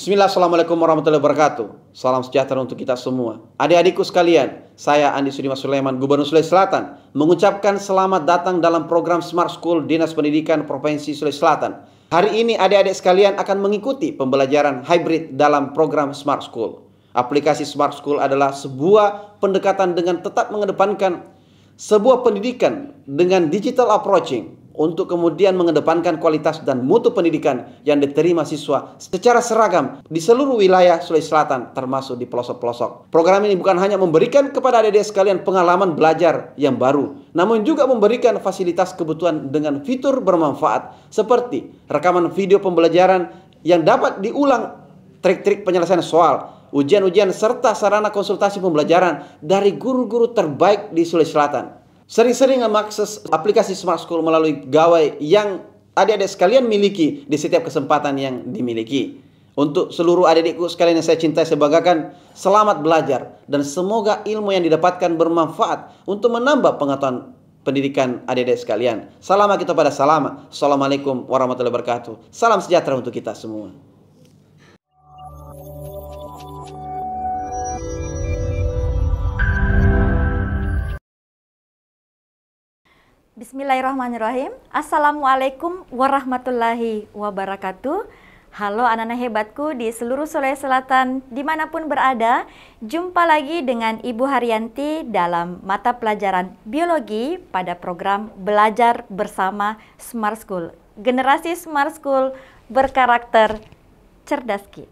Bismillah, Assalamualaikum warahmatullahi wabarakatuh. Salam sejahtera untuk kita semua. Adik-adikku sekalian, saya Andi Sudimas Sulaiman, Gubernur Sulawesi Selatan, mengucapkan selamat datang dalam program Smart School Dinas Pendidikan Provinsi Sulawesi Selatan. Hari ini adik-adik sekalian akan mengikuti pembelajaran hybrid dalam program Smart School. Aplikasi Smart School adalah sebuah pendekatan dengan tetap mengedepankan sebuah pendidikan dengan digital approaching, untuk kemudian mengedepankan kualitas dan mutu pendidikan yang diterima siswa secara seragam di seluruh wilayah Sulawesi Selatan, termasuk di pelosok-pelosok. Program ini bukan hanya memberikan kepada adik-adik sekalian pengalaman belajar yang baru, namun juga memberikan fasilitas kebutuhan dengan fitur bermanfaat seperti rekaman video pembelajaran yang dapat diulang, trik-trik penyelesaian soal, ujian-ujian, serta sarana konsultasi pembelajaran dari guru-guru terbaik di Sulawesi Selatan. Sering-sering mengakses aplikasi Smart School melalui gawai yang adik-adik sekalian miliki di setiap kesempatan yang dimiliki. Untuk seluruh adik-adikku sekalian yang saya cintai, saya banggakan, selamat belajar dan semoga ilmu yang didapatkan bermanfaat untuk menambah pengetahuan pendidikan adik-adik sekalian. Salam kita pada salam. Assalamualaikum warahmatullahi wabarakatuh. Salam sejahtera untuk kita semua. Bismillahirrahmanirrahim. Assalamualaikum warahmatullahi wabarakatuh. Halo anak-anak hebatku di seluruh Sulawesi Selatan dimanapun berada. Jumpa lagi dengan Ibu Haryanti dalam mata pelajaran biologi pada program Belajar Bersama Smart School. Generasi Smart School berkarakter cerdas Ki.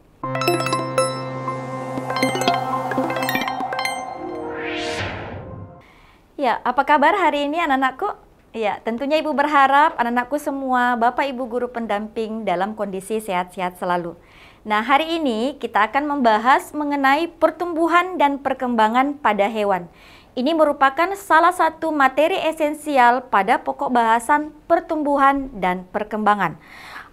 Ya, apa kabar hari ini anak-anakku? Ya, tentunya Ibu berharap anak-anakku semua, Bapak Ibu guru pendamping dalam kondisi sehat-sehat selalu. Nah, hari ini kita akan membahas mengenai pertumbuhan dan perkembangan pada hewan. Ini merupakan salah satu materi esensial pada pokok bahasan pertumbuhan dan perkembangan.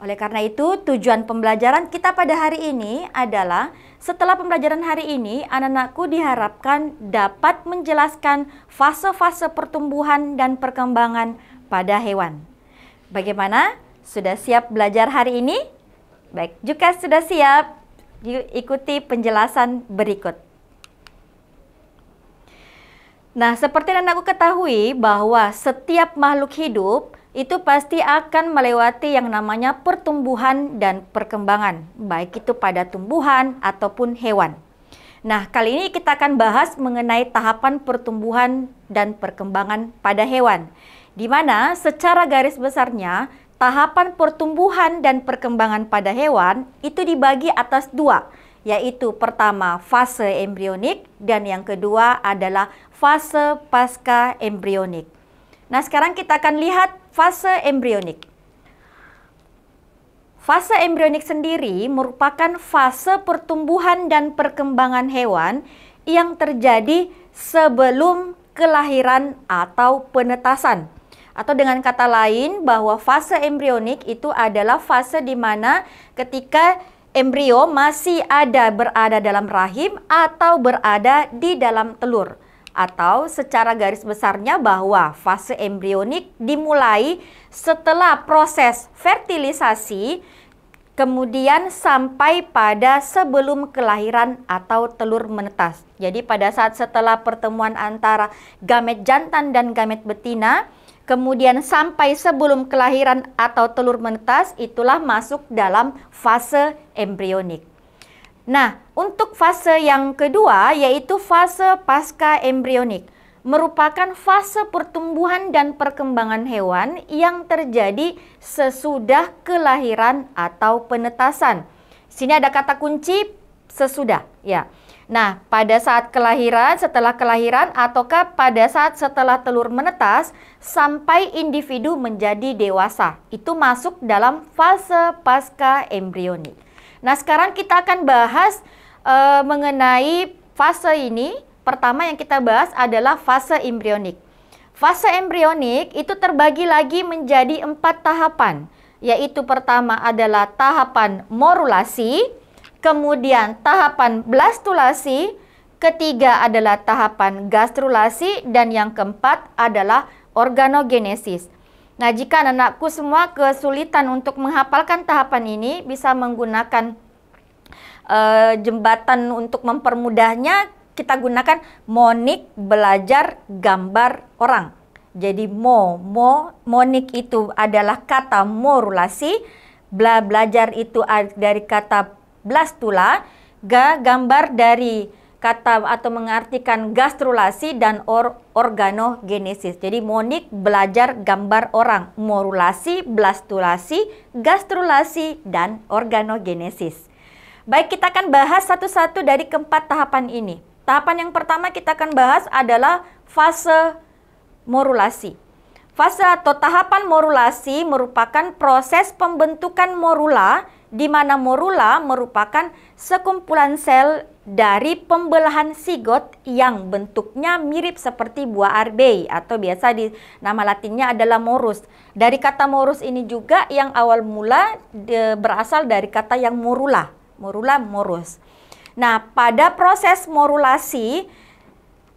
Oleh karena itu, tujuan pembelajaran kita pada hari ini adalah setelah pembelajaran hari ini, anak-anakku diharapkan dapat menjelaskan fase-fase pertumbuhan dan perkembangan pada hewan. Bagaimana? Sudah siap belajar hari ini? Baik, jika sudah siap, yuk ikuti penjelasan berikut. Nah, seperti anak-anakku ketahui bahwa setiap makhluk hidup itu pasti akan melewati yang namanya pertumbuhan dan perkembangan, baik itu pada tumbuhan ataupun hewan. Nah, kali ini kita akan bahas mengenai tahapan pertumbuhan dan perkembangan pada hewan, di mana secara garis besarnya tahapan pertumbuhan dan perkembangan pada hewan itu dibagi atas dua, yaitu pertama fase embrionik dan yang kedua adalah fase pasca embrionik. Nah, sekarang kita akan lihat fase embrionik. Fase embrionik sendiri merupakan fase pertumbuhan dan perkembangan hewan yang terjadi sebelum kelahiran atau penetasan. Atau dengan kata lain bahwa fase embrionik itu adalah fase di mana ketika embrio masih berada dalam rahim atau berada di dalam telur. Atau secara garis besarnya bahwa fase embrionik dimulai setelah proses fertilisasi, kemudian sampai pada sebelum kelahiran atau telur menetas. Jadi pada saat setelah pertemuan antara gamet jantan dan gamet betina, kemudian sampai sebelum kelahiran atau telur menetas, itulah masuk dalam fase embrionik. Nah, untuk fase yang kedua yaitu fase pasca embrionik, merupakan fase pertumbuhan dan perkembangan hewan yang terjadi sesudah kelahiran atau penetasan. Sini ada kata kunci sesudah, ya. Nah, pada saat kelahiran, setelah kelahiran, ataukah pada saat setelah telur menetas sampai individu menjadi dewasa, itu masuk dalam fase pasca embrionik. Nah, sekarang kita akan bahas mengenai fase ini. Pertama yang kita bahas adalah fase embrionik. Fase embrionik itu terbagi lagi menjadi 4 tahapan, yaitu pertama adalah tahapan morulasi, kemudian tahapan blastulasi, ketiga adalah tahapan gastrulasi, dan yang keempat adalah organogenesis. Nah, jika anak-anakku semua kesulitan untuk menghafalkan tahapan ini, bisa menggunakan jembatan untuk mempermudahnya, kita gunakan monik belajar gambar orang. Jadi monik itu adalah kata morulasi, belajar itu dari kata blastula, gambar dari kata atau mengartikan gastrulasi dan organogenesis. Jadi monik belajar gambar orang, morulasi, blastulasi, gastrulasi, dan organogenesis. Baik, kita akan bahas satu-satu dari keempat tahapan ini. Tahapan yang pertama kita akan bahas adalah fase morulasi. Fase atau tahapan morulasi merupakan proses pembentukan morula, di mana morula merupakan sekumpulan sel dari pembelahan zigot yang bentuknya mirip seperti buah arbei atau biasa di nama latinnya adalah morus. Dari kata morus ini juga yang awal mula berasal dari kata yang morula, morus. Nah, pada proses morulasi,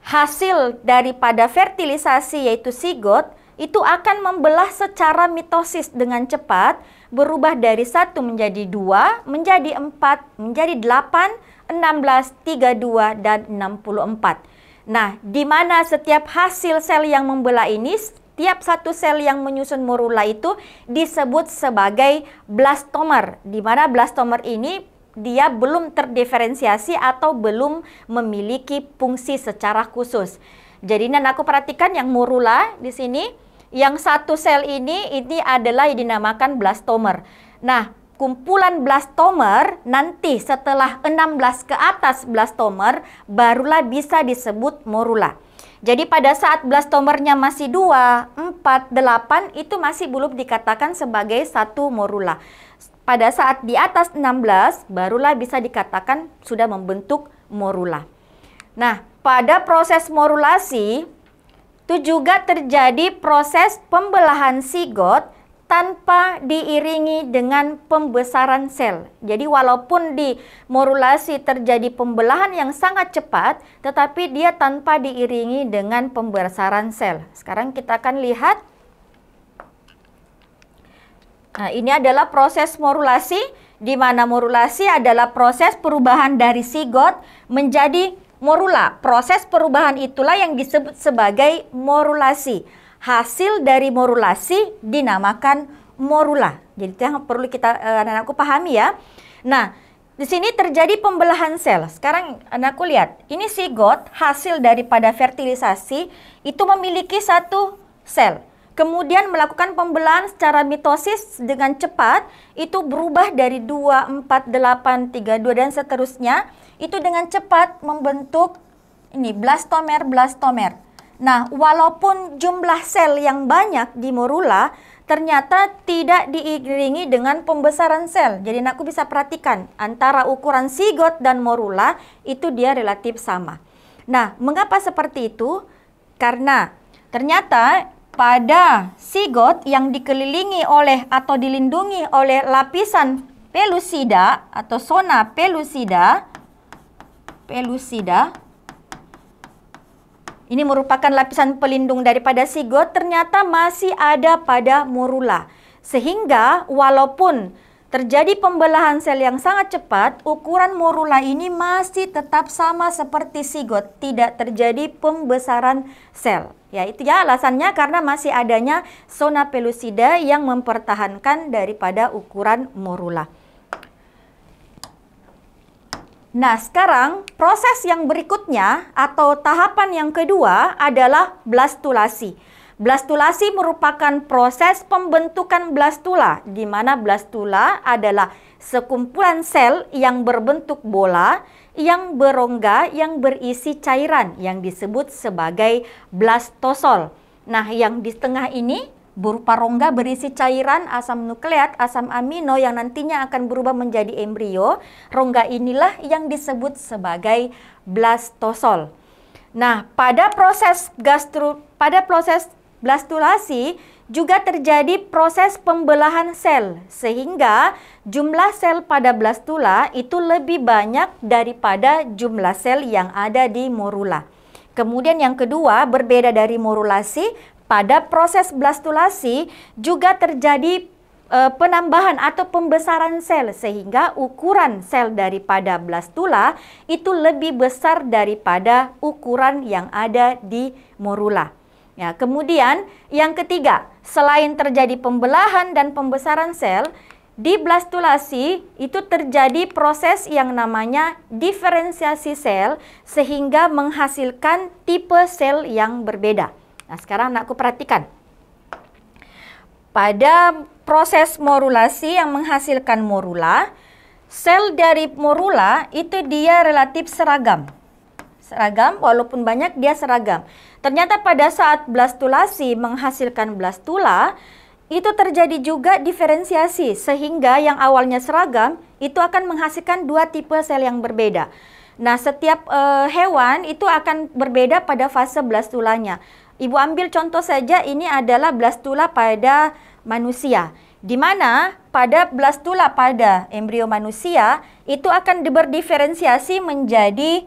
hasil daripada fertilisasi yaitu zigot itu akan membelah secara mitosis dengan cepat, berubah dari 1 menjadi 2, menjadi 4, menjadi 8, 16, 32, dan 64. Nah, di mana setiap hasil sel yang membelah ini, setiap satu sel yang menyusun morula itu disebut sebagai blastomer. Di mana blastomer ini dia belum terdiferensiasi atau belum memiliki fungsi secara khusus. Jadi aku perhatikan yang morula di sini, yang satu sel ini adalah yang dinamakan blastomer. Nah, kumpulan blastomer nanti setelah 16 ke atas blastomer barulah bisa disebut morula. Jadi pada saat blastomernya masih 2, 4, 8 itu masih belum dikatakan sebagai satu morula. Pada saat di atas 16 barulah bisa dikatakan sudah membentuk morula. Nah, pada proses morulasi itu juga terjadi proses pembelahan zigot tanpa diiringi dengan pembesaran sel. Jadi walaupun di morulasi terjadi pembelahan yang sangat cepat, tetapi dia tanpa diiringi dengan pembesaran sel. Sekarang kita akan lihat. Nah, ini adalah proses morulasi, di mana morulasi adalah proses perubahan dari zigot menjadi morula. Proses perubahan itulah yang disebut sebagai morulasi. Hasil dari morulasi dinamakan morula. Jadi itu yang perlu kita anakku pahami ya. Nah, di sini terjadi pembelahan sel. Sekarang anakku lihat, ini zigot hasil daripada fertilisasi itu memiliki satu sel. Kemudian melakukan pembelahan secara mitosis dengan cepat, itu berubah dari 2, 4, 8, 3, 2 dan seterusnya. Itu dengan cepat membentuk ini blastomer. Nah, walaupun jumlah sel yang banyak di morula ternyata tidak diiringi dengan pembesaran sel. Jadi aku bisa perhatikan antara ukuran zigot dan morula itu dia relatif sama. Nah, mengapa seperti itu? Karena ternyata pada zigot yang dikelilingi oleh atau dilindungi oleh lapisan pelusida atau zona pelusida, ini merupakan lapisan pelindung daripada zigot, ternyata masih ada pada morula. Sehingga walaupun terjadi pembelahan sel yang sangat cepat, ukuran morula ini masih tetap sama seperti zigot, tidak terjadi pembesaran sel. Ya, itu ya alasannya karena masih adanya zona pelusida yang mempertahankan daripada ukuran morula. Nah, sekarang proses yang berikutnya atau tahapan yang kedua adalah blastulasi. Blastulasi merupakan proses pembentukan blastula, di mana blastula adalah sekumpulan sel yang berbentuk bola, yang berongga, yang berisi cairan, yang disebut sebagai blastosol. Nah, yang di tengah ini berupa rongga berisi cairan asam nukleat, asam amino yang nantinya akan berubah menjadi embrio. Rongga inilah yang disebut sebagai blastosol. Nah, pada proses blastulasi juga terjadi proses pembelahan sel, sehingga jumlah sel pada blastula itu lebih banyak daripada jumlah sel yang ada di morula. Kemudian yang kedua, berbeda dari morulasi, pada proses blastulasi juga terjadi penambahan atau pembesaran sel, sehingga ukuran sel daripada blastula itu lebih besar daripada ukuran yang ada di morula. Ya, kemudian yang ketiga, selain terjadi pembelahan dan pembesaran sel, di blastulasi itu terjadi proses yang namanya diferensiasi sel sehingga menghasilkan tipe sel yang berbeda. Nah, sekarang anakku perhatikan. Pada proses morulasi yang menghasilkan morula, sel dari morula itu dia relatif seragam. Seragam, walaupun banyak dia seragam. Ternyata pada saat blastulasi menghasilkan blastula, itu terjadi juga diferensiasi, sehingga yang awalnya seragam itu akan menghasilkan dua tipe sel yang berbeda. Nah, setiap hewan itu akan berbeda pada fase blastulanya. Ibu ambil contoh saja, ini adalah blastula pada manusia, di mana pada blastula pada embrio manusia itu akan berdiferensiasi menjadi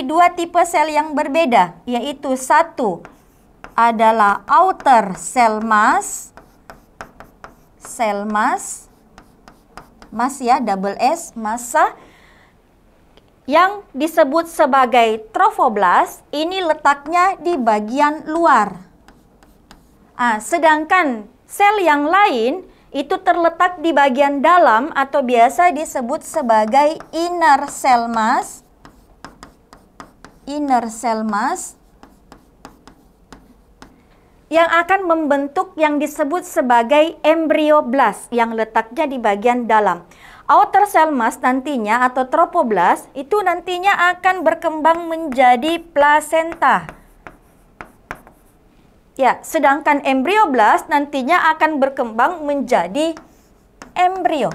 dua tipe sel yang berbeda, yaitu satu adalah outer cell mass ya, double S, massa, yang disebut sebagai trophoblast. Ini letaknya di bagian luar. Sedangkan sel yang lain itu terletak di bagian dalam atau biasa disebut sebagai inner cell mass. Yang akan membentuk yang disebut sebagai embryoblast yang letaknya di bagian dalam. Outer cell mass nantinya atau trophoblast itu nantinya akan berkembang menjadi plasenta. Ya, sedangkan embryoblast nantinya akan berkembang menjadi embrio.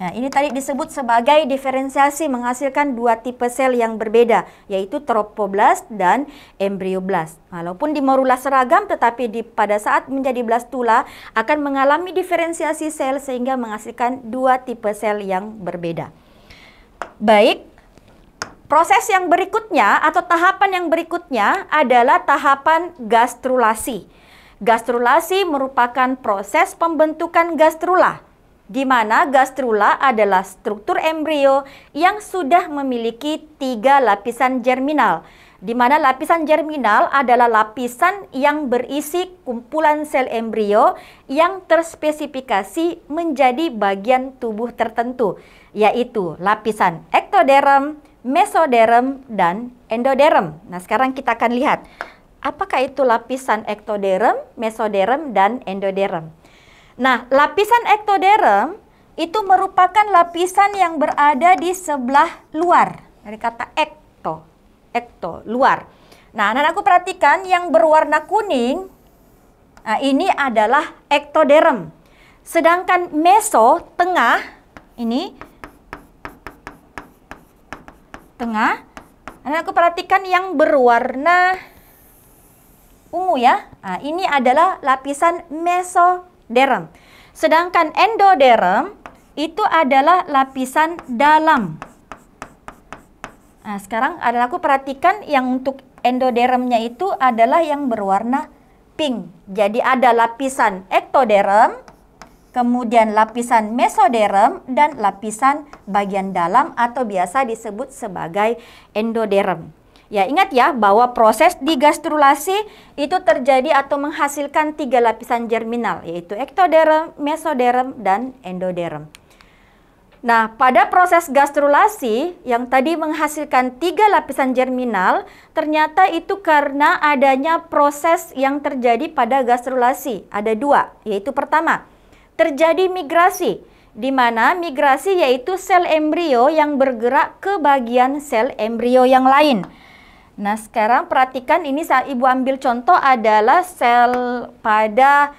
Nah, ini tadi disebut sebagai diferensiasi menghasilkan dua tipe sel yang berbeda, yaitu trophoblast dan embryoblast. Walaupun di morula seragam, tetapi pada saat menjadi blastula akan mengalami diferensiasi sel sehingga menghasilkan dua tipe sel yang berbeda. Baik, proses yang berikutnya atau tahapan yang berikutnya adalah tahapan gastrulasi. Gastrulasi merupakan proses pembentukan gastrula, di mana gastrula adalah struktur embrio yang sudah memiliki 3 lapisan germinal, di mana lapisan germinal adalah lapisan yang berisi kumpulan sel embrio yang terspesifikasi menjadi bagian tubuh tertentu, yaitu lapisan ektoderm, mesoderm, dan endoderm. Nah, sekarang kita akan lihat apakah itu lapisan ektoderm, mesoderm, dan endoderm. Nah, lapisan ektoderm itu merupakan lapisan yang berada di sebelah luar. Dari kata ekto, luar. Nah, anak-anakku perhatikan yang berwarna kuning, nah ini adalah ektoderm. Sedangkan meso, tengah, ini, tengah, anak-anakku perhatikan yang berwarna ungu ya. Nah, ini adalah lapisan mesoderm. Sedangkan endoderm itu adalah lapisan dalam. Nah, sekarang aku perhatikan yang untuk endodermnya itu adalah yang berwarna pink. Jadi ada lapisan ektoderm, kemudian lapisan mesoderm, dan lapisan bagian dalam atau biasa disebut sebagai endoderm. Ya, ingat ya bahwa proses digastrulasi itu terjadi atau menghasilkan 3 lapisan germinal, yaitu ektoderm, mesoderm, dan endoderm. Nah, pada proses gastrulasi yang tadi menghasilkan 3 lapisan germinal, ternyata itu karena adanya proses yang terjadi pada gastrulasi. Ada 2, yaitu pertama, terjadi migrasi, di mana migrasi yaitu sel embrio yang bergerak ke bagian sel embrio yang lain. Nah, sekarang perhatikan ini saat Ibu ambil contoh adalah sel pada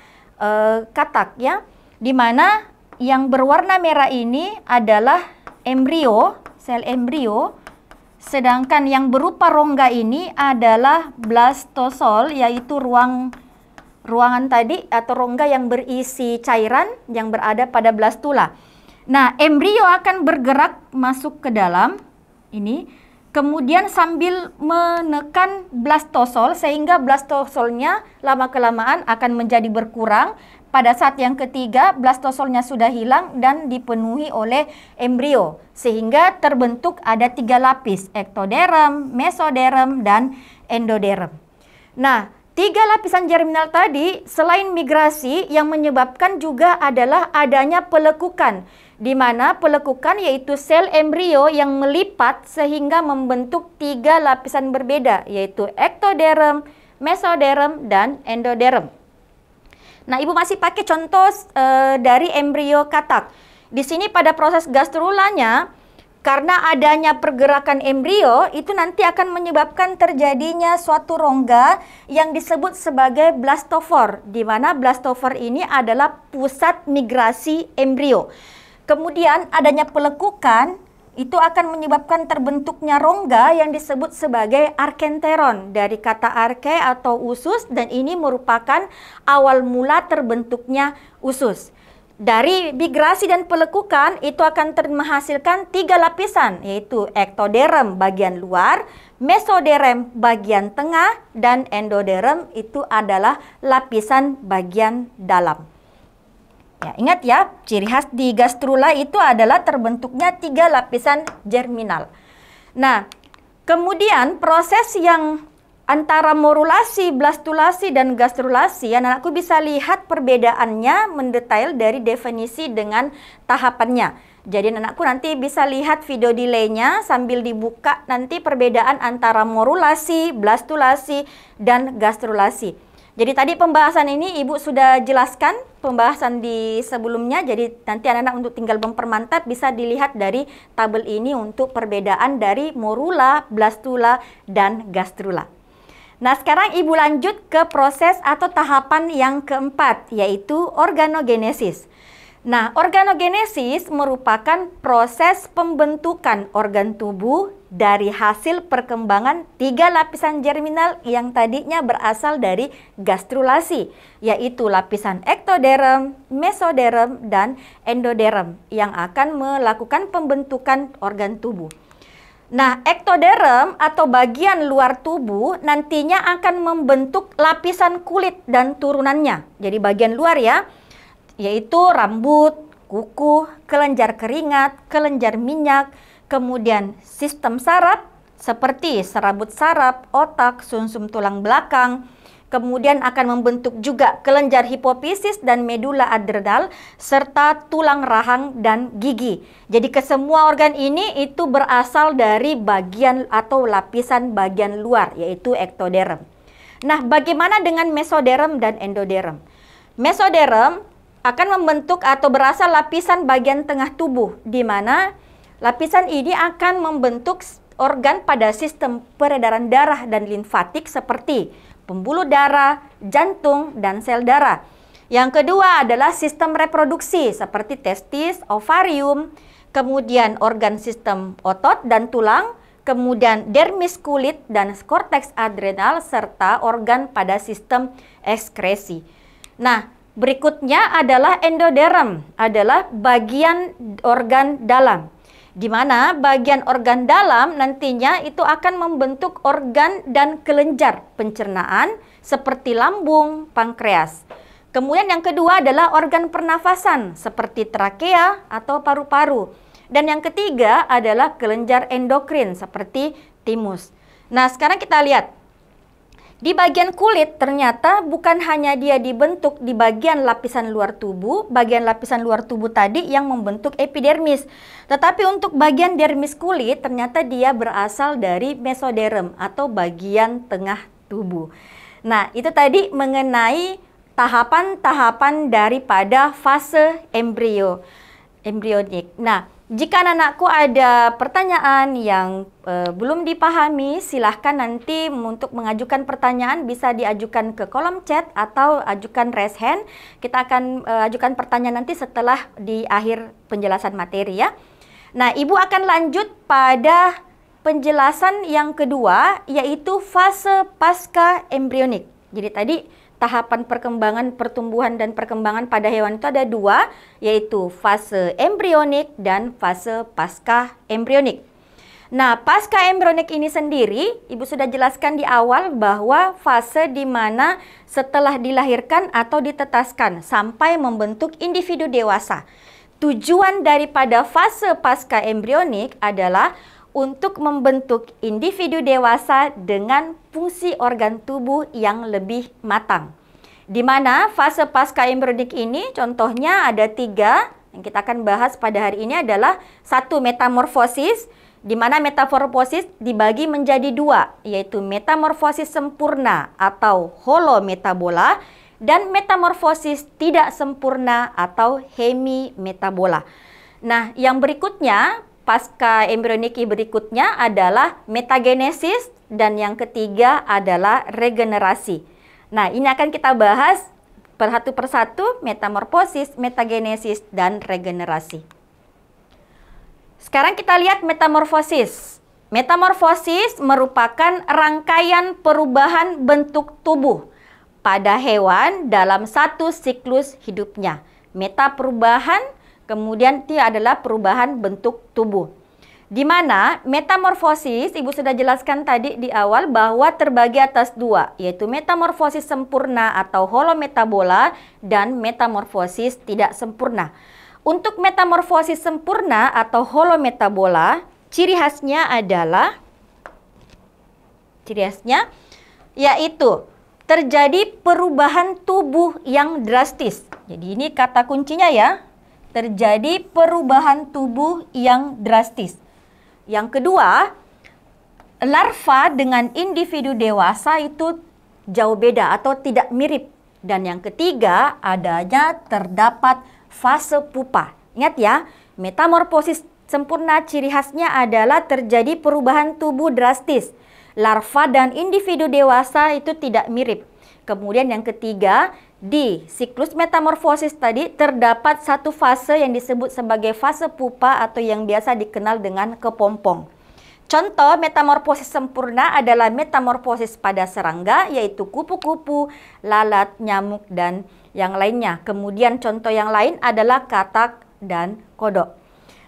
katak ya, di mana yang berwarna merah ini adalah embrio, sel embrio, sedangkan yang berupa rongga ini adalah blastosol, yaitu ruangan tadi atau rongga yang berisi cairan yang berada pada blastula. Nah, embrio akan bergerak masuk ke dalam ini. kemudian sambil menekan blastosol sehingga blastosolnya lama-kelamaan akan menjadi berkurang. Pada saat yang ketiga, blastosolnya sudah hilang dan dipenuhi oleh embrio, sehingga terbentuk ada 3 lapis, ektoderm, mesoderm, dan endoderm. Nah, 3 lapisan germinal tadi selain migrasi yang menyebabkan juga adalah adanya pelekukan, di mana pelekukan yaitu sel embrio yang melipat sehingga membentuk 3 lapisan berbeda, yaitu ektoderm, mesoderm, dan endoderm. Nah, Ibu masih pakai contoh dari embrio katak. Di sini pada proses gastrulanya, karena adanya pergerakan embrio, itu nanti akan menyebabkan terjadinya suatu rongga yang disebut sebagai blastofor, di mana blastofor ini adalah pusat migrasi embrio. Kemudian adanya pelekukan, itu akan menyebabkan terbentuknya rongga yang disebut sebagai arkenteron dari kata arke atau usus, dan ini merupakan awal mula terbentuknya usus. Dari migrasi dan pelekukan itu akan menghasilkan 3 lapisan, yaitu ektoderm bagian luar, mesoderm bagian tengah, dan endoderm itu adalah lapisan bagian dalam. Ya, ingat ya, ciri khas di gastrula itu adalah terbentuknya 3 lapisan germinal. Nah, kemudian proses yang antara morulasi, blastulasi, dan gastrulasi, anak-anakku bisa lihat perbedaannya mendetail dari definisi dengan tahapannya. Jadi anak-anakku nanti bisa lihat video delaynya sambil dibuka nanti perbedaan antara morulasi, blastulasi, dan gastrulasi. Jadi tadi pembahasan ini Ibu sudah jelaskan pembahasan di sebelumnya, jadi nanti anak-anak untuk tinggal mempermantap bisa dilihat dari tabel ini untuk perbedaan dari morula, blastula, dan gastrula. Nah, sekarang Ibu lanjut ke proses atau tahapan yang keempat, yaitu organogenesis. Nah, organogenesis merupakan proses pembentukan organ tubuh dari hasil perkembangan 3 lapisan germinal yang tadinya berasal dari gastrulasi, yaitu lapisan ektoderm, mesoderm, dan endoderm yang akan melakukan pembentukan organ tubuh. Nah, ektoderm atau bagian luar tubuh nantinya akan membentuk lapisan kulit dan turunannya. Jadi bagian luar ya, yaitu rambut, kuku, kelenjar keringat, kelenjar minyak, kemudian sistem saraf seperti serabut saraf, otak, sumsum tulang belakang. Kemudian akan membentuk juga kelenjar hipofisis dan medula adrenal serta tulang rahang dan gigi. Jadi kesemua organ ini itu berasal dari bagian atau lapisan bagian luar, yaitu ektoderm. Nah, bagaimana dengan mesoderm dan endoderm? Mesoderm akan membentuk atau berasal lapisan bagian tengah tubuh, di mana lapisan ini akan membentuk organ pada sistem peredaran darah dan limfatik seperti pembuluh darah, jantung, dan sel darah. Yang kedua adalah sistem reproduksi seperti testis, ovarium, kemudian organ sistem otot dan tulang, kemudian dermis kulit dan korteks adrenal, serta organ pada sistem ekskresi. Nah, berikutnya adalah endoderm, adalah bagian organ dalam, di mana bagian organ dalam nantinya itu akan membentuk organ dan kelenjar pencernaan seperti lambung, pankreas. Kemudian yang kedua adalah organ pernafasan seperti trakea atau paru-paru. Dan yang ketiga adalah kelenjar endokrin seperti timus. Nah, sekarang kita lihat. Di bagian kulit ternyata bukan hanya dia dibentuk di bagian lapisan luar tubuh, bagian lapisan luar tubuh tadi yang membentuk epidermis. Tetapi untuk bagian dermis kulit ternyata dia berasal dari mesoderm atau bagian tengah tubuh. Nah, itu tadi mengenai tahapan-tahapan daripada fase embrionik. Nah, jika anak-anakku ada pertanyaan yang belum dipahami, silahkan nanti untuk mengajukan pertanyaan bisa diajukan ke kolom chat atau ajukan raise hand. Kita akan ajukan pertanyaan nanti setelah di akhir penjelasan materi ya. Nah, Ibu akan lanjut pada penjelasan yang kedua, yaitu fase pasca embrionik. Jadi tadi tahapan perkembangan, pertumbuhan, dan perkembangan pada hewan itu ada 2, yaitu fase embrionik dan fase pasca embrionik. Nah, pasca embryonik ini sendiri, Ibu sudah jelaskan di awal bahwa fase di mana setelah dilahirkan atau ditetaskan sampai membentuk individu dewasa. Tujuan daripada fase pasca embryonik adalah untuk membentuk individu dewasa dengan fungsi organ tubuh yang lebih matang. Di mana fase pasca embryonik ini contohnya ada 3 yang kita akan bahas pada hari ini adalah 1 metamorfosis, di mana metamorfosis dibagi menjadi 2, yaitu metamorfosis sempurna atau holometabola dan metamorfosis tidak sempurna atau hemimetabola. Nah, yang berikutnya pasca embryonik berikutnya adalah metagenesis dan yang ketiga adalah regenerasi. Nah, ini akan kita bahas satu persatu, metamorfosis, metagenesis, dan regenerasi. Sekarang kita lihat metamorfosis. Metamorfosis merupakan rangkaian perubahan bentuk tubuh pada hewan dalam satu siklus hidupnya. Meta perubahan, kemudian T adalah perubahan bentuk tubuh. Di mana metamorfosis, Ibu sudah jelaskan tadi di awal bahwa terbagi atas 2, yaitu metamorfosis sempurna atau holometabola dan metamorfosis tidak sempurna. Untuk metamorfosis sempurna atau holometabola, ciri khasnya yaitu terjadi perubahan tubuh yang drastis. Jadi ini kata kuncinya ya, terjadi perubahan tubuh yang drastis. Yang kedua, larva dengan individu dewasa itu jauh beda atau tidak mirip. Dan yang ketiga, adanya terdapat fase pupa. Ingat ya, metamorfosis sempurna ciri khasnya adalah terjadi perubahan tubuh drastis. Larva dan individu dewasa itu tidak mirip. Kemudian yang ketiga, di siklus metamorfosis tadi terdapat satu fase yang disebut sebagai fase pupa atau yang biasa dikenal dengan kepompong. Contoh metamorfosis sempurna adalah metamorfosis pada serangga, yaitu kupu-kupu, lalat, nyamuk, dan yang lainnya. Kemudian contoh yang lain adalah katak dan kodok.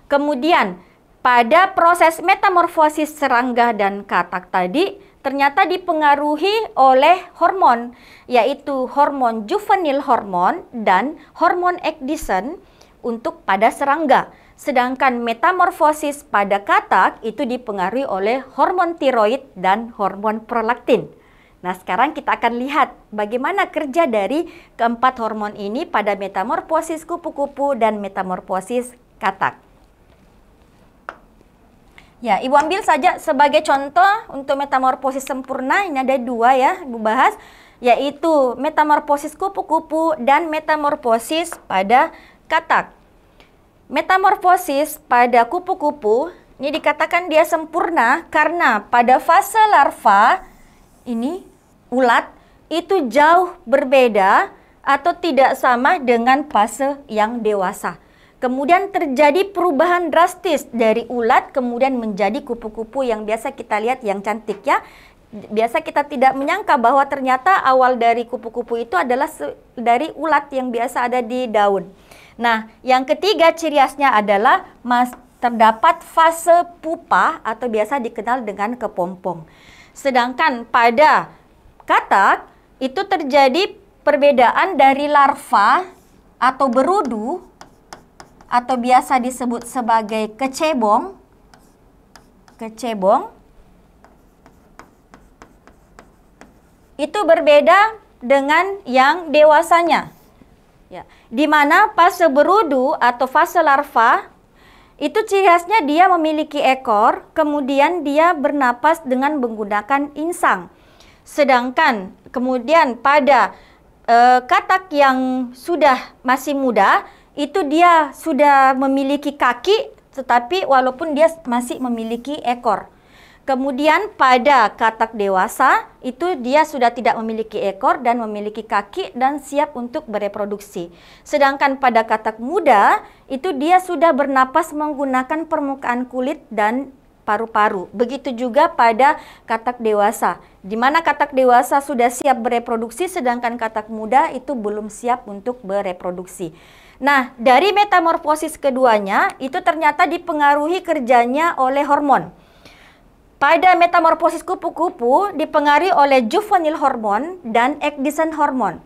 Kemudian pada proses metamorfosis serangga dan katak tadi ternyata dipengaruhi oleh hormon, yaitu hormon juvenil hormon dan hormon ecdysone untuk pada serangga. Sedangkan metamorfosis pada katak itu dipengaruhi oleh hormon tiroid dan hormon prolaktin. Nah, sekarang kita akan lihat bagaimana kerja dari keempat hormon ini pada metamorfosis kupu-kupu dan metamorfosis katak. Ya, Ibu ambil saja sebagai contoh untuk metamorfosis sempurna, ini ada 2 ya, Ibu bahas, yaitu metamorfosis kupu-kupu dan metamorfosis pada katak. Metamorfosis pada kupu-kupu, ini dikatakan dia sempurna karena pada fase larva, ini ulat, itu jauh berbeda atau tidak sama dengan fase yang dewasa. Kemudian terjadi perubahan drastis dari ulat kemudian menjadi kupu-kupu yang biasa kita lihat yang cantik ya. Biasa kita tidak menyangka bahwa ternyata awal dari kupu-kupu itu adalah dari ulat yang biasa ada di daun. Nah, yang ketiga ciri khasnya adalah terdapat fase pupa atau biasa dikenal dengan kepompong. Sedangkan pada katak itu terjadi perbedaan dari larva atau berudu atau biasa disebut sebagai kecebong. Itu berbeda dengan yang dewasanya. Ya, di mana fase berudu atau fase larva itu ciri khasnya dia memiliki ekor, kemudian dia bernapas dengan menggunakan insang. Sedangkan kemudian pada katak yang sudah masih muda itu dia sudah memiliki kaki, tetapi walaupun dia masih memiliki ekor. Kemudian pada katak dewasa, itu dia sudah tidak memiliki ekor dan memiliki kaki dan siap untuk bereproduksi. Sedangkan pada katak muda, itu dia sudah bernapas menggunakan permukaan kulit dan paru-paru. Begitu juga pada katak dewasa, di mana katak dewasa sudah siap bereproduksi, sedangkan katak muda itu belum siap untuk bereproduksi. Nah, dari metamorfosis keduanya itu ternyata dipengaruhi kerjanya oleh hormon. pada metamorfosis kupu-kupu dipengaruhi oleh juvenile hormon dan ecdysone hormon.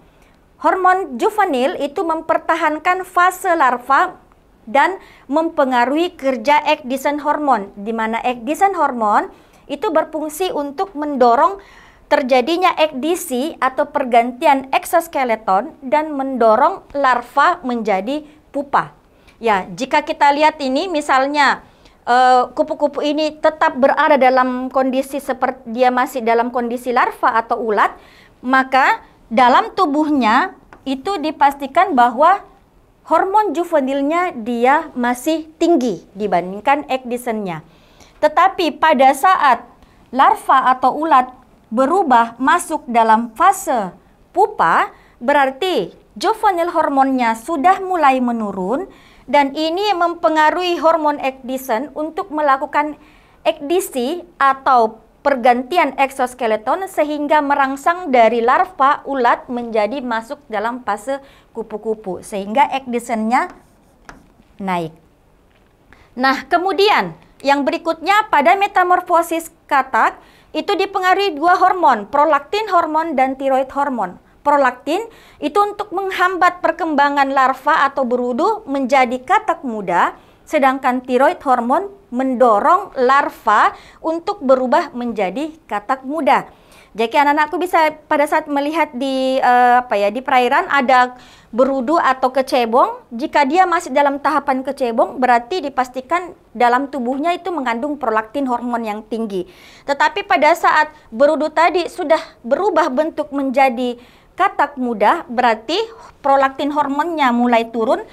Hormon juvenil itu mempertahankan fase larva dan mempengaruhi kerja ecdysone hormon, di mana ecdysone hormon itu berfungsi untuk mendorong terjadinya ekdisi atau pergantian eksoskeleton dan mendorong larva menjadi pupa. Ya, jika kita lihat ini misalnya kupu-kupu ini tetap berada dalam kondisi seperti dia masih dalam kondisi larva atau ulat, maka dalam tubuhnya itu dipastikan bahwa hormon juvenilnya dia masih tinggi dibandingkan ecdysone-nya. Tetapi pada saat larva atau ulat berubah masuk dalam fase pupa, berarti juvenile hormonnya sudah mulai menurun dan ini mempengaruhi hormon ecdysone untuk melakukan ekdisi atau pergantian eksoskeleton sehingga merangsang dari larva ulat menjadi masuk dalam fase kupu-kupu sehingga ecdysone-nya naik. Nah, kemudian yang berikutnya pada metamorfosis katak itu dipengaruhi dua hormon, prolaktin hormon dan tiroid hormon. Prolaktin itu untuk menghambat perkembangan larva atau berudu menjadi katak muda, sedangkan tiroid hormon mendorong larva untuk berubah menjadi katak muda. Jadi anak-anakku bisa pada saat melihat di di perairan ada berudu atau kecebong, jika dia masih dalam tahapan kecebong berarti dipastikan dalam tubuhnya itu mengandung prolaktin hormon yang tinggi. Tetapi pada saat berudu tadi sudah berubah bentuk menjadi katak muda, berarti prolaktin hormonnya mulai turun.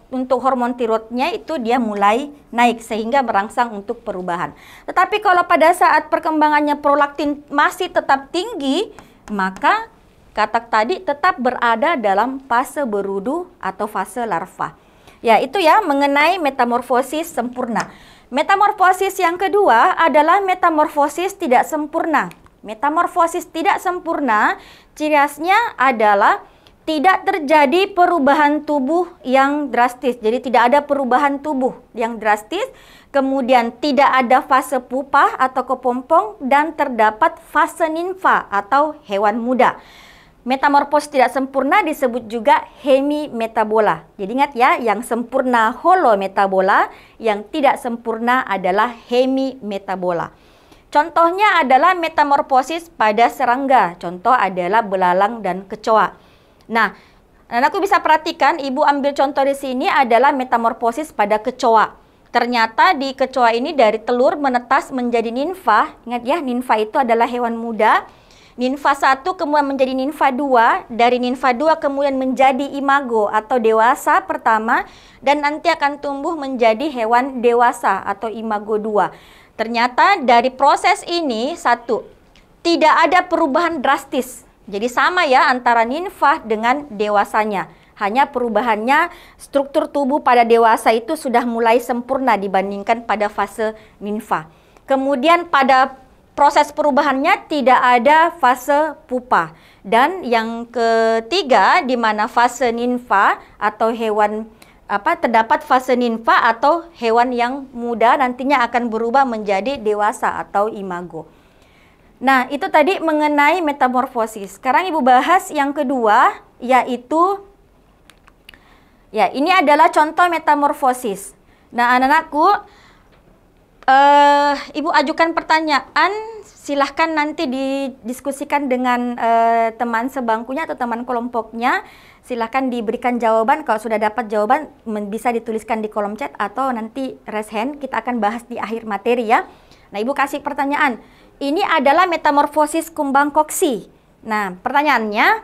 Untuk hormon tiroidnya itu dia mulai naik sehingga merangsang untuk perubahan. Tetapi kalau pada saat perkembangannya prolaktin masih tetap tinggi, maka katak tadi tetap berada dalam fase berudu atau fase larva. Ya, itu ya mengenai metamorfosis sempurna. Metamorfosis yang kedua adalah metamorfosis tidak sempurna. Metamorfosis tidak sempurna ciri khasnya adalah tidak terjadi perubahan tubuh yang drastis. Jadi tidak ada perubahan tubuh yang drastis, kemudian tidak ada fase pupa atau kepompong, dan terdapat fase nimfa atau hewan muda. Metamorfosis tidak sempurna disebut juga hemimetabola. Jadi ingat ya, yang sempurna holometabola, yang tidak sempurna adalah hemimetabola. Contohnya adalah metamorfosis pada serangga. Contoh adalah belalang dan kecoa. Nah, anakku bisa perhatikan, ibu ambil contoh di sini adalah metamorfosis pada kecoa. Ternyata di kecoa ini dari telur menetas menjadi nimfa. Ingat ya, nimfa itu adalah hewan muda. Nimfa 1 kemudian menjadi nimfa 2. Dari nimfa 2 kemudian menjadi imago atau dewasa pertama. Dan nanti akan tumbuh menjadi hewan dewasa atau imago 2. Ternyata dari proses ini, satu, tidak ada perubahan drastis. Jadi sama ya antara nimfa dengan dewasanya. Hanya perubahannya struktur tubuh pada dewasa itu sudah mulai sempurna dibandingkan pada fase nimfa. Kemudian pada proses perubahannya tidak ada fase pupa. Dan yang ketiga di mana fase nimfa atau hewan terdapat fase nimfa atau hewan yang muda nantinya akan berubah menjadi dewasa atau imago. Nah, itu tadi mengenai metamorfosis. Sekarang ibu bahas yang kedua, yaitu ya ini adalah contoh metamorfosis. Nah, anak-anakku, ibu ajukan pertanyaan, silahkan nanti didiskusikan dengan teman sebangkunya atau teman kelompoknya. Silahkan diberikan jawaban. Kalau sudah dapat jawaban, bisa dituliskan di kolom chat atau nanti raise hand. Kita akan bahas di akhir materi ya. Nah, ibu kasih pertanyaan. Ini adalah metamorfosis kumbang koksi. Nah, pertanyaannya,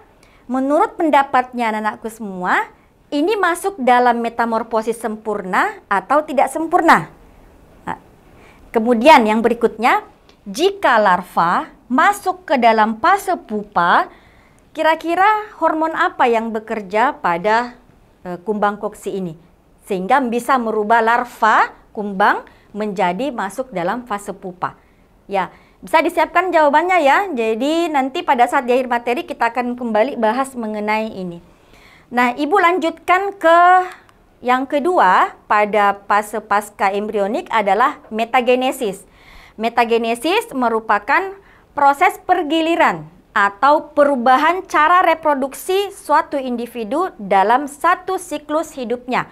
menurut pendapatnya anak-anakku semua, ini masuk dalam metamorfosis sempurna atau tidak sempurna? Nah, kemudian yang berikutnya, jika larva masuk ke dalam fase pupa, kira-kira hormon apa yang bekerja pada kumbang koksi ini? Sehingga bisa merubah larva kumbang menjadi masuk dalam fase pupa. Ya, bisa disiapkan jawabannya ya. Jadi nanti pada saat di akhir materi kita akan kembali bahas mengenai ini. Nah, ibu lanjutkan ke yang kedua pada fase pasca embrionik adalah metagenesis. Metagenesis merupakan proses pergiliran atau perubahan cara reproduksi suatu individu dalam satu siklus hidupnya.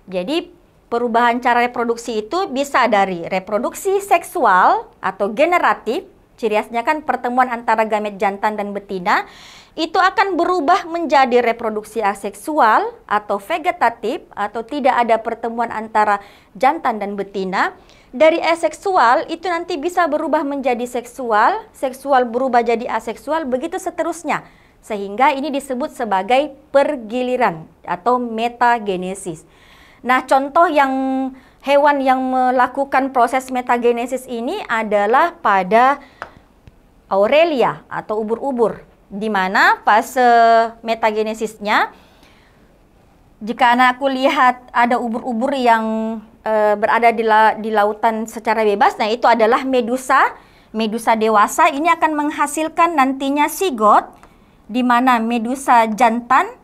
Jadi perubahan cara reproduksi itu bisa dari reproduksi seksual atau generatif, ciri khasnya kan pertemuan antara gamet jantan dan betina, itu akan berubah menjadi reproduksi aseksual atau vegetatif atau tidak ada pertemuan antara jantan dan betina. Dari aseksual itu nanti bisa berubah menjadi seksual, seksual berubah jadi aseksual, begitu seterusnya. Sehingga ini disebut sebagai pergiliran atau metagenesis. Nah, contoh yang hewan yang melakukan proses metagenesis ini adalah pada Aurelia atau ubur-ubur, di mana fase metagenesisnya, jika anakku lihat ada ubur-ubur yang berada di lautan secara bebas, nah itu adalah medusa. Medusa dewasa ini akan menghasilkan nantinya sigot, di mana medusa jantan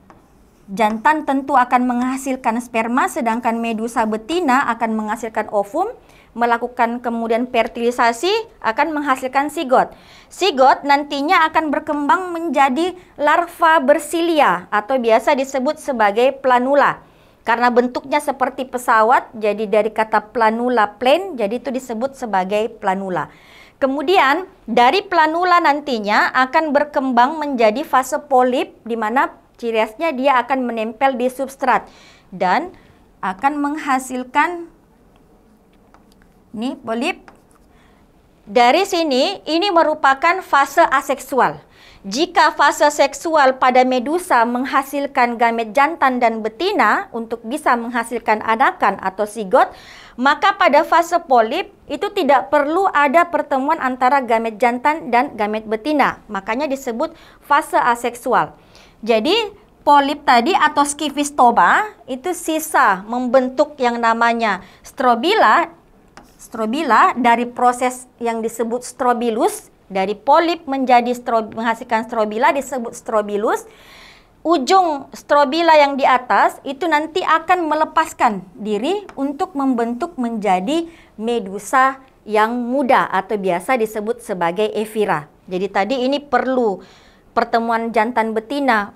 tentu akan menghasilkan sperma, sedangkan medusa betina akan menghasilkan ovum, melakukan kemudian fertilisasi, akan menghasilkan sigot. Sigot nantinya akan berkembang menjadi larva bersilia atau biasa disebut sebagai planula. Karena bentuknya seperti pesawat, jadi dari kata planula plane, jadi itu disebut sebagai planula. Kemudian dari planula nantinya akan berkembang menjadi fase polip, di mana ciri khasnya dia akan menempel di substrat dan akan menghasilkan ini polip. Dari sini ini merupakan fase aseksual. Jika fase seksual pada medusa menghasilkan gamet jantan dan betina untuk bisa menghasilkan anakan atau sigot, maka pada fase polip itu tidak perlu ada pertemuan antara gamet jantan dan gamet betina. Makanya disebut fase aseksual. Jadi polip tadi atau Scyphistoma itu sisa membentuk yang namanya strobila dari proses yang disebut strobilus. Dari polip menjadi menghasilkan strobila disebut strobilus. Ujung strobila yang di atas itu nanti akan melepaskan diri untuk membentuk menjadi medusa yang muda atau biasa disebut sebagai evira. Jadi tadi ini perlu pertemuan jantan betina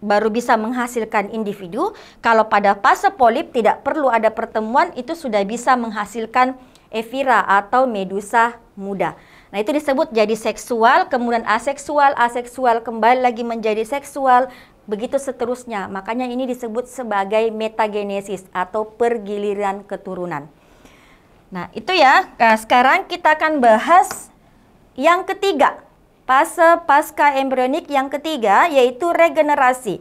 baru bisa menghasilkan individu. Kalau pada fase polip tidak perlu ada pertemuan, itu sudah bisa menghasilkan evira atau medusa muda. Nah, itu disebut jadi seksual, kemudian aseksual, aseksual kembali lagi menjadi seksual, begitu seterusnya. Makanya ini disebut sebagai metagenesis atau pergiliran keturunan. Nah, itu ya. Nah, sekarang kita akan bahas yang ketiga, fase pasca embrionik yang ketiga, yaitu regenerasi.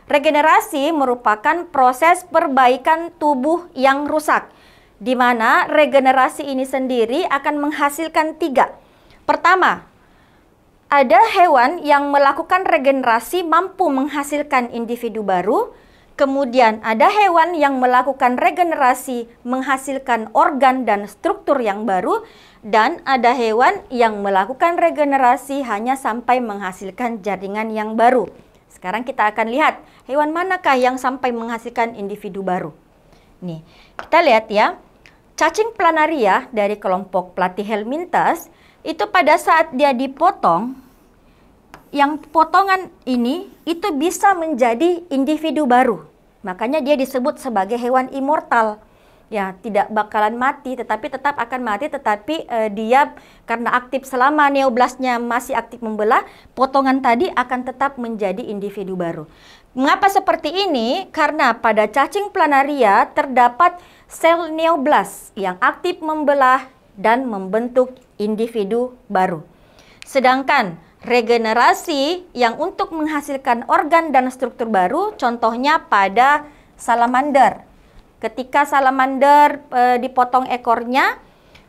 Regenerasi merupakan proses perbaikan tubuh yang rusak, di mana regenerasi ini sendiri akan menghasilkan tiga. Pertama, ada hewan yang melakukan regenerasi mampu menghasilkan individu baru. Kemudian ada hewan yang melakukan regenerasi menghasilkan organ dan struktur yang baru. Dan ada hewan yang melakukan regenerasi hanya sampai menghasilkan jaringan yang baru. Sekarang kita akan lihat hewan manakah yang sampai menghasilkan individu baru. Nih, kita lihat ya. Cacing planaria dari kelompok Platyhelminthes itu pada saat dia dipotong, yang potongan ini itu bisa menjadi individu baru. Makanya dia disebut sebagai hewan immortal. Ya, tidak bakalan mati, tetapi tetap akan mati, tetapi dia karena aktif selama neoblastnya masih aktif membelah, potongan tadi akan tetap menjadi individu baru. Mengapa seperti ini? Karena pada cacing planaria terdapat sel neoblast yang aktif membelah dan membentuk individu baru. Sedangkan regenerasi yang untuk menghasilkan organ dan struktur baru, contohnya pada salamander. Ketika salamander dipotong ekornya,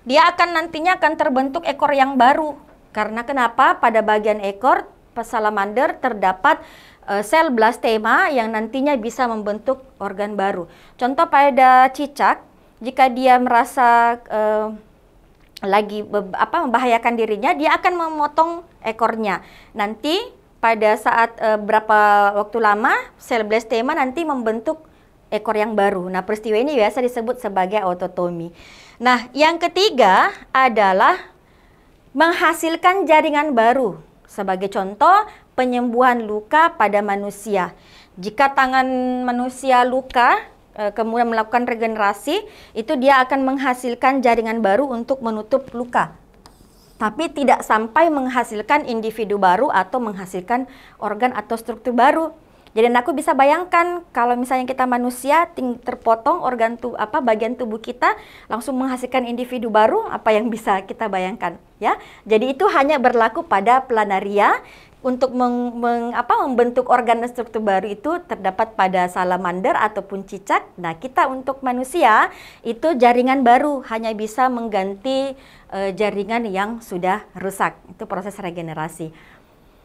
dia nantinya akan terbentuk ekor yang baru. Karena kenapa? Pada bagian ekor salamander terdapat sel blastema yang nantinya bisa membentuk organ baru. Contoh pada cicak, jika dia merasa lagi membahayakan dirinya, dia akan memotong ekornya. Nanti pada saat berapa waktu lama sel blastema nanti membentuk ekor yang baru. Nah, peristiwa ini biasa disebut sebagai autotomi. Nah, yang ketiga adalah menghasilkan jaringan baru. Sebagai contoh, penyembuhan luka pada manusia. Jika tangan manusia luka, kemudian melakukan regenerasi, itu dia akan menghasilkan jaringan baru untuk menutup luka. Tapi tidak sampai menghasilkan individu baru atau menghasilkan organ atau struktur baru. Jadi aku bisa bayangkan kalau misalnya kita manusia terpotong organ bagian tubuh kita langsung menghasilkan individu baru, apa yang bisa kita bayangkan ya. Jadi itu hanya berlaku pada planaria. Untuk membentuk organ dan struktur baru itu terdapat pada salamander ataupun cicak. Nah, kita untuk manusia itu jaringan baru hanya bisa mengganti jaringan yang sudah rusak. Itu proses regenerasi.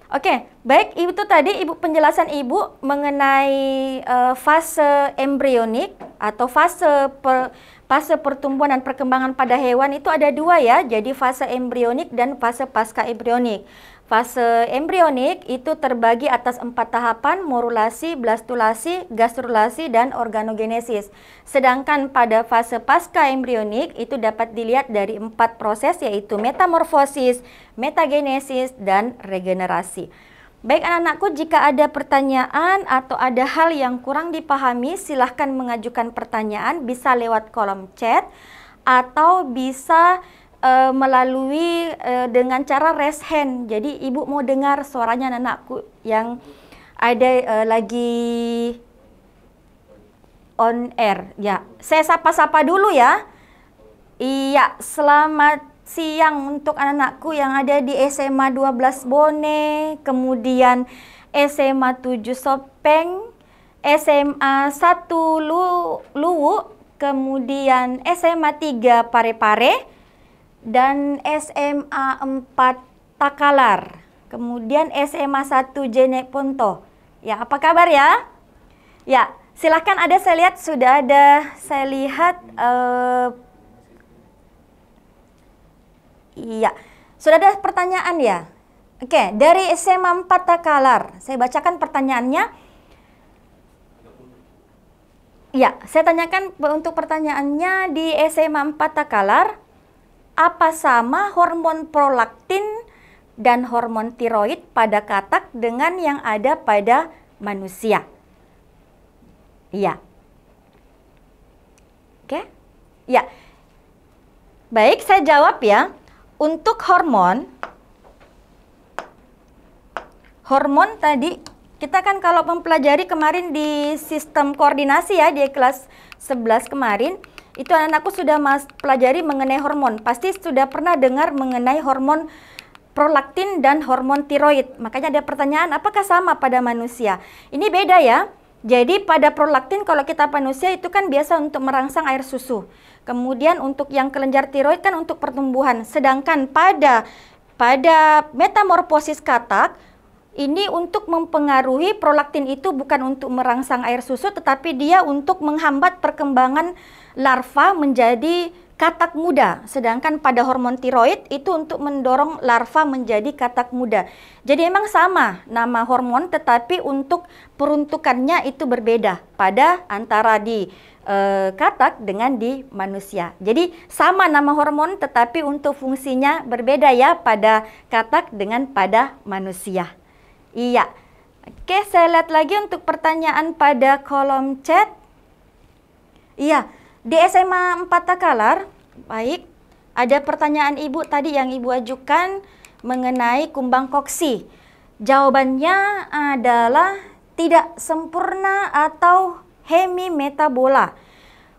Oke, baik, itu tadi penjelasan Ibu mengenai fase embrionik atau fase pertumbuhan dan perkembangan pada hewan itu ada dua ya. Jadi fase embrionik dan fase pasca embrionik. Fase embrionik itu terbagi atas 4 tahapan: morulasi, blastulasi, gastrulasi, dan organogenesis. Sedangkan pada fase pasca embrionik itu dapat dilihat dari 4 proses, yaitu metamorfosis, metagenesis, dan regenerasi. Baik anak-anakku, jika ada pertanyaan atau ada hal yang kurang dipahami, silahkan mengajukan pertanyaan, bisa lewat kolom chat atau bisa melalui dengan cara raise hand. Jadi Ibu mau dengar suaranya anakku yang ada lagi on air. Ya, saya sapa-sapa dulu ya. Iya, selamat siang untuk anak-anakku yang ada di SMA 12 Bone, kemudian SMA 7 Sopeng, SMA 1 Luwu, kemudian SMA 3 Parepare, dan SMA 4 Takalar, kemudian SMA 1 Jenek Ponto. Ya, apa kabar ya? Ya, silahkan, saya lihat sudah ada, iya, sudah ada pertanyaan ya? Oke, dari SMA 4 Takalar, saya bacakan pertanyaannya. Ya, saya tanyakan untuk pertanyaannya di SMA 4 Takalar. Apa sama hormon prolaktin dan hormon tiroid pada katak dengan yang ada pada manusia? Iya. Oke? Ya. Baik, saya jawab ya. Untuk hormon tadi, kita kan kalau mempelajari kemarin di sistem koordinasi ya, di kelas 11 kemarin, itu anak-anakku sudah pelajari mengenai hormon. Pasti sudah pernah dengar mengenai hormon prolaktin dan hormon tiroid. Makanya ada pertanyaan, apakah sama pada manusia? Ini beda ya. Jadi pada prolaktin kalau kita manusia itu kan biasa untuk merangsang air susu. Kemudian untuk yang kelenjar tiroid kan untuk pertumbuhan. Sedangkan pada metamorfosis katak, ini untuk mempengaruhi prolaktin itu bukan untuk merangsang air susu, tetapi dia untuk menghambat perkembangan larva menjadi katak muda. Sedangkan pada hormon tiroid itu untuk mendorong larva menjadi katak muda. Jadi memang sama nama hormon, tetapi untuk peruntukannya itu berbeda pada antara di katak dengan di manusia. Jadi sama nama hormon, tetapi untuk fungsinya berbeda ya pada katak dengan pada manusia. Iya. Oke, saya lihat lagi untuk pertanyaan pada kolom chat. Iya, di SMA 4 Takalar, baik, ada pertanyaan Ibu tadi yang Ibu ajukan mengenai kumbang koksi. Jawabannya adalah tidak sempurna atau hemimetabola.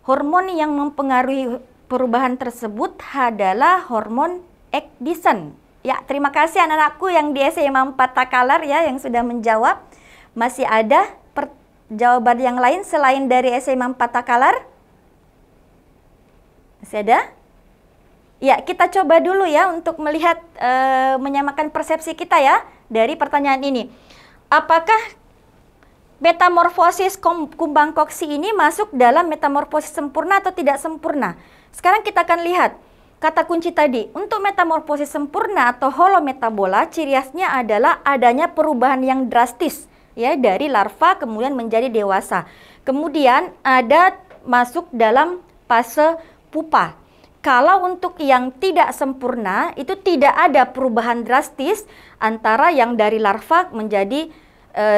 Hormon yang mempengaruhi perubahan tersebut adalah hormon ecdysone. Ya, terima kasih anak-anakku yang di SMA 4 Takalar ya yang sudah menjawab. Masih ada jawaban yang lain selain dari SMA 4 Takalar? Masih ada? Ya, kita coba dulu ya untuk melihat menyamakan persepsi kita ya dari pertanyaan ini. Apakah metamorfosis kumbang koksi ini masuk dalam metamorfosis sempurna atau tidak sempurna? Sekarang kita akan lihat. Kata kunci tadi, untuk metamorfosis sempurna atau holometabola, ciri khasnya adalah adanya perubahan yang drastis ya dari larva kemudian menjadi dewasa. Kemudian ada masuk dalam fase pupa. Kalau untuk yang tidak sempurna, itu tidak ada perubahan drastis antara yang dari larva menjadi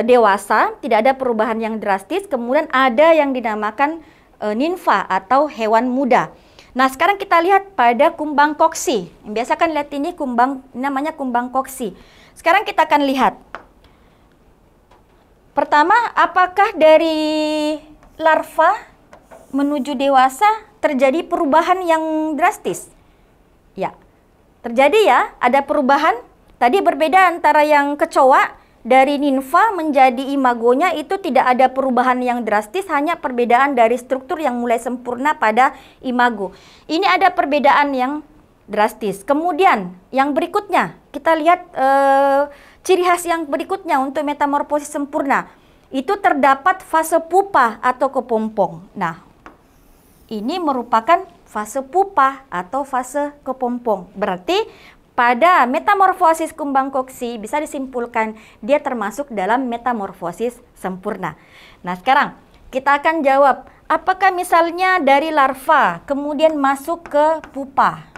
dewasa, tidak ada perubahan yang drastis. Kemudian ada yang dinamakan nimfa atau hewan muda. Nah, sekarang kita lihat pada kumbang koksi. Yang biasa kan lihat ini namanya kumbang koksi. Sekarang kita akan lihat. Pertama, apakah dari larva menuju dewasa terjadi perubahan yang drastis? Ya, terjadi ya, ada perubahan. Tadi berbeda antara yang kecoa, dari nimfa menjadi imagonya itu tidak ada perubahan yang drastis, hanya perbedaan dari struktur yang mulai sempurna pada imago. Ini ada perbedaan yang drastis. Kemudian yang berikutnya, kita lihat ciri khas yang berikutnya untuk metamorfosis sempurna. Itu terdapat fase pupa atau kepompong. Nah, ini merupakan fase pupa atau fase kepompong. Berarti pada metamorfosis kumbang koksi bisa disimpulkan dia termasuk dalam metamorfosis sempurna. Nah, sekarang kita akan jawab, apakah misalnya dari larva kemudian masuk ke pupa?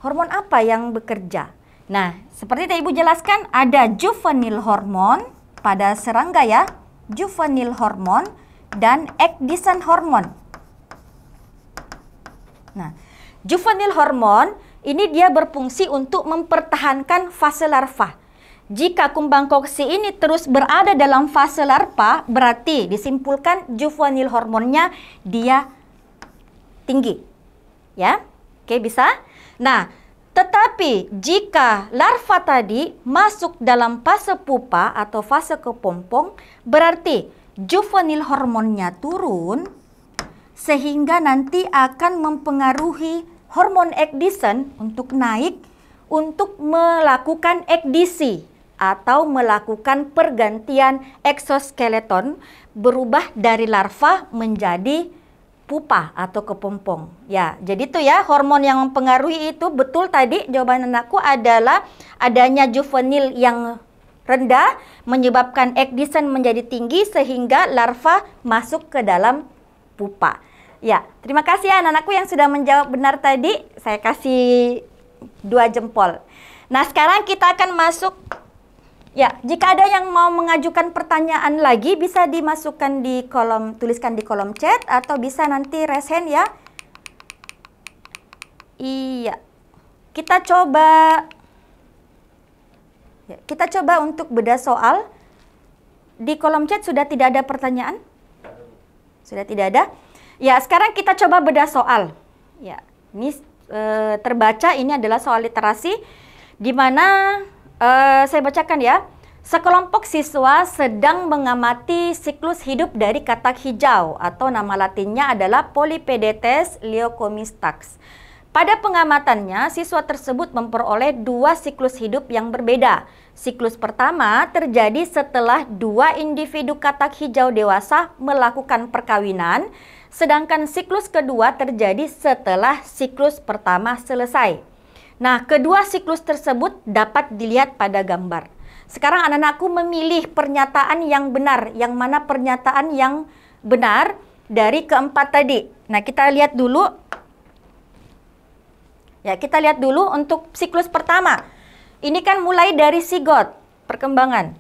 Hormon apa yang bekerja? Nah, seperti tadi Ibu jelaskan, ada juvenile hormon pada serangga ya, juvenile hormon dan ecdysone hormon. Nah, juvenile hormon ini dia berfungsi untuk mempertahankan fase larva. Jika kumbang koksi ini terus berada dalam fase larva, berarti disimpulkan juvenile hormonnya dia tinggi. Ya, oke bisa? Nah, tetapi jika larva tadi masuk dalam fase pupa atau fase kepompong, berarti juvenile hormonnya turun sehingga nanti akan mempengaruhi hormon ecdysone untuk naik untuk melakukan ekdisi atau melakukan pergantian eksoskeleton, berubah dari larva menjadi pupa atau kepompong. Ya, jadi itu ya hormon yang mempengaruhi itu betul tadi jawaban anakku adalah adanya juvenil yang rendah menyebabkan ecdysone menjadi tinggi sehingga larva masuk ke dalam pupa. Ya, terima kasih ya anak-anakku yang sudah menjawab benar tadi. Saya kasih 2 jempol. Nah, sekarang kita akan masuk. Ya, jika ada yang mau mengajukan pertanyaan lagi, bisa dimasukkan di kolom, tuliskan di kolom chat, atau bisa nanti raise hand ya. Iya, kita coba. Ya, kita coba untuk bedah soal. Di kolom chat sudah tidak ada pertanyaan? Sudah tidak ada? Ya, sekarang kita coba bedah soal. Ya, ini terbaca, ini adalah soal literasi, di mana saya bacakan ya. Sekelompok siswa sedang mengamati siklus hidup dari katak hijau, atau nama latinnya adalah Polypedetes leucomistax. Pada pengamatannya, siswa tersebut memperoleh 2 siklus hidup yang berbeda. Siklus pertama terjadi setelah 2 individu katak hijau dewasa melakukan perkawinan, sedangkan siklus kedua terjadi setelah siklus pertama selesai. Nah, kedua siklus tersebut dapat dilihat pada gambar. Sekarang anak-anakku memilih pernyataan yang benar. Yang mana pernyataan yang benar dari keempat tadi. Nah, kita lihat dulu. Ya, kita lihat dulu untuk siklus pertama. Ini kan mulai dari zigot, perkembangan.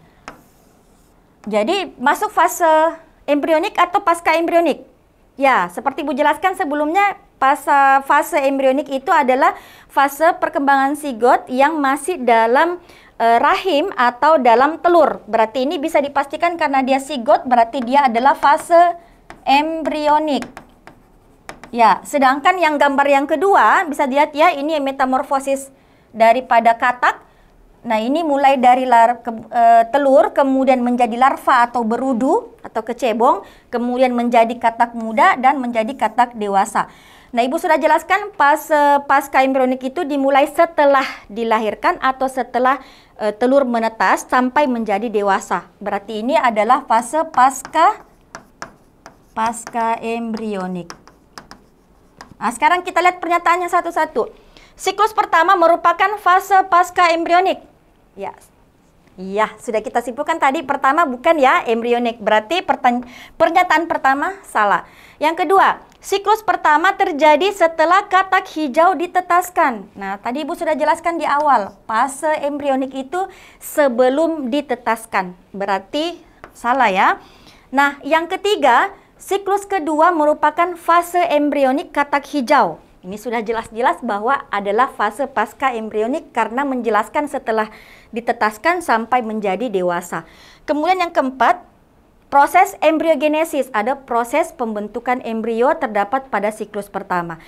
Jadi, masuk fase embrionik atau pasca embrionik? Ya, seperti Ibu jelaskan sebelumnya, fase embrionik itu adalah fase perkembangan zigot yang masih dalam rahim atau dalam telur. Berarti ini bisa dipastikan karena dia zigot, berarti dia adalah fase embrionik. Ya, sedangkan yang gambar yang kedua, bisa dilihat ya, ini metamorfosis daripada katak. Nah, ini mulai dari telur, kemudian menjadi larva atau berudu atau kecebong, kemudian menjadi katak muda dan menjadi katak dewasa. Nah, Ibu sudah jelaskan pasca embrionik itu dimulai setelah dilahirkan atau setelah telur menetas sampai menjadi dewasa. Berarti ini adalah fase pasca embrionik. Nah, sekarang kita lihat pernyataannya satu-satu. Siklus pertama merupakan fase pasca embrionik. Ya, iya, sudah kita simpulkan tadi. Pertama bukan ya, embrionik. Berarti pernyataan pertama salah. Yang kedua, Siklus pertama terjadi setelah katak hijau ditetaskan. Nah, tadi Ibu sudah jelaskan di awal, fase embrionik itu sebelum ditetaskan. Berarti salah ya. Nah, yang ketiga, siklus kedua merupakan fase embrionik katak hijau. Ini sudah jelas-jelas bahwa adalah fase pasca embrionik karena menjelaskan setelah ditetaskan sampai menjadi dewasa. Kemudian yang keempat, proses embriogenesis, ada proses pembentukan embrio terdapat pada siklus pertama.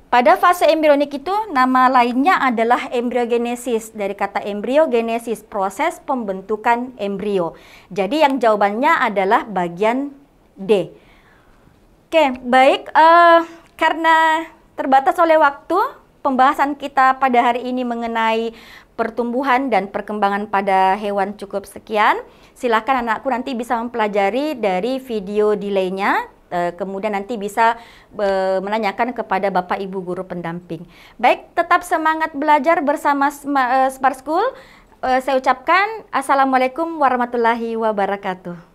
Pada fase embrionik itu nama lainnya adalah embriogenesis, dari kata embriogenesis, proses pembentukan embrio. Jadi yang jawabannya adalah bagian D. Oke, baik, karena terbatas oleh waktu, pembahasan kita pada hari ini mengenai pertumbuhan dan perkembangan pada hewan cukup sekian. Silakan anakku nanti bisa mempelajari dari video delaynya, kemudian nanti bisa menanyakan kepada Bapak Ibu guru pendamping. Baik, tetap semangat belajar bersama Smart School. Saya ucapkan Assalamualaikum warahmatullahi wabarakatuh.